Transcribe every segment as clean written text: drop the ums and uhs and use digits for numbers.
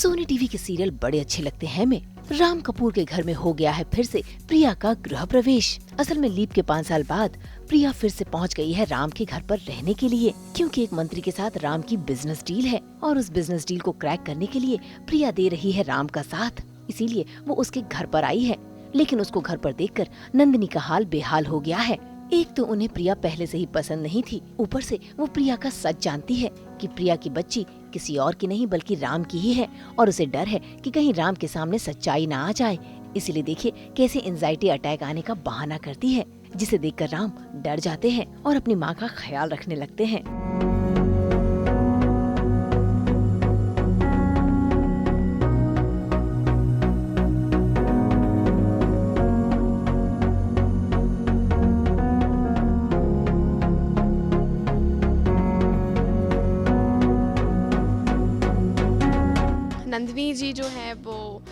Sony TV के serial बड़े अच्छे लगते हैं हमें। राम कपूर के घर में हो गया है फिर से प्रिया का गृह प्रवेश। असल में लीप के 5 साल बाद प्रिया फिर से पहुंच गई है राम के घर पर रहने के लिए, क्योंकि एक मंत्री के साथ राम की बिजनेस डील है और उस बिजनेस डील को क्रैक करने के लिए प्रिया दे रही है राम का साथ। इसीलिए वो उसके घर पर आई है, लेकिन उसको घर पर देखकर नंदिनी का हाल बेहाल हो गया है। एक तो उन्हें प्रिया पहले से ही पसंद नहीं थी, ऊपर से वो प्रिया का सच जानती है कि प्रिया की बच्ची किसी और की नहीं बल्कि राम की ही है और उसे डर है कि कहीं राम के सामने सच्चाई ना आ जाए। इसीलिए देखिए कैसे एंजाइटी अटैक आने का बहाना करती है, जिसे देखकर राम डर जाते हैं और अपनी माँ का ख्याल रखने लगते हैं। नंदिनी जी जो है वो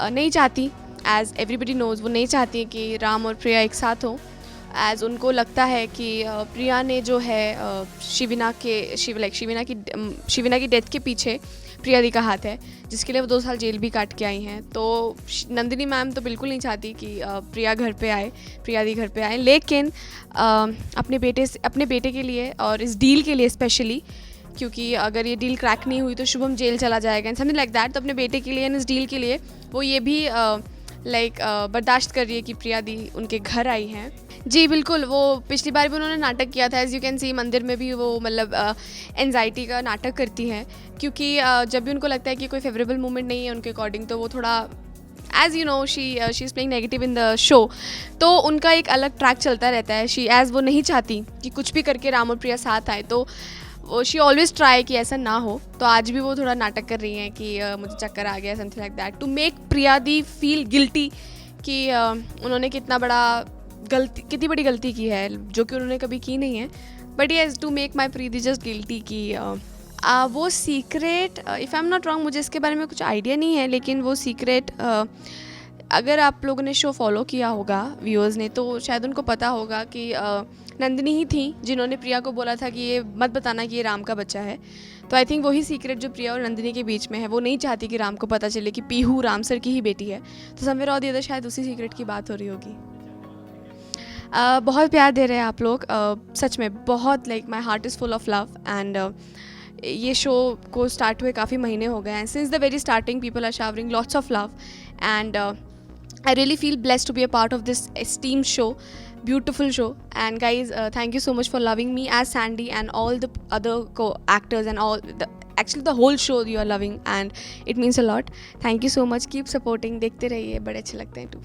नहीं चाहती, एज एवरीबडी नोज़, वो नहीं चाहती कि राम और प्रिया एक साथ हों। एज उनको लगता है कि प्रिया ने जो है शिविना की डेथ के पीछे प्रिया दी का हाथ है, जिसके लिए वो 2 साल जेल भी काट के आई हैं। तो नंदिनी मैम तो बिल्कुल नहीं चाहती कि प्रिया दी घर पे आए, लेकिन अपने बेटे के लिए और इस डील के लिए स्पेशली, क्योंकि अगर ये डील क्रैक नहीं हुई तो शुभम जेल चला जाएगा एंड समथिंग लाइक दैट। तो अपने बेटे के लिए इस डील के लिए वो ये भी बर्दाश्त कर रही है कि प्रिया दी उनके घर आई हैं। जी बिल्कुल, वो पिछली बार भी उन्होंने नाटक किया था, एज़ यू कैन सी मंदिर में भी वो मतलब एंजाइटी का नाटक करती हैं, क्योंकि जब भी उनको लगता है कि कोई फेवरेबल मोमेंट नहीं है उनके अकॉर्डिंग, तो वो थोड़ा as you know she is playing negative in the show, तो उनका एक अलग ट्रैक चलता रहता है। एज़ वो नहीं चाहती कि कुछ भी करके राम और प्रिया साथ आए, तो शी ऑलवेज ट्राई कि ऐसा ना हो। तो आज भी वो थोड़ा नाटक कर रही हैं कि मुझे चक्कर आ गया, something like that, to make Priya दी फील गिल्टी कि उन्होंने कितनी बड़ी गलती की है, जो कि उन्होंने कभी की नहीं है। But yes, to make my Preeti just guilty कि वो secret, if I am not wrong, मुझे इसके बारे में कुछ आइडिया नहीं है, लेकिन वो सीक्रेट अगर आप लोगों ने शो फॉलो किया होगा, व्यूअर्स ने, तो शायद उनको पता होगा कि नंदिनी ही थी जिन्होंने प्रिया को बोला था कि ये मत बताना कि ये राम का बच्चा है। तो आई थिंक वही सीक्रेट जो प्रिया और नंदिनी के बीच में है, वो नहीं चाहती कि राम को पता चले कि पीहू राम सर की ही बेटी है। तो समवेयर और द अदर शायद उसी सीक्रेट की बात हो रही होगी। बहुत प्यार दे रहे हैं आप लोग, सच में बहुत, like my heart is full of love. And ये शो को स्टार्ट हुए काफ़ी महीने हो गए हैं, since the very starting people are showering lots of love, and I really feel blessed to be a part of this esteemed show, beautiful show. And guys, thank you so much for loving me as Sandy and all the other co-actors and actually the whole show you are loving, and it means a lot. Thank you so much. Keep supporting. देखते रहिए, बड़े अच्छे लगते हैं too.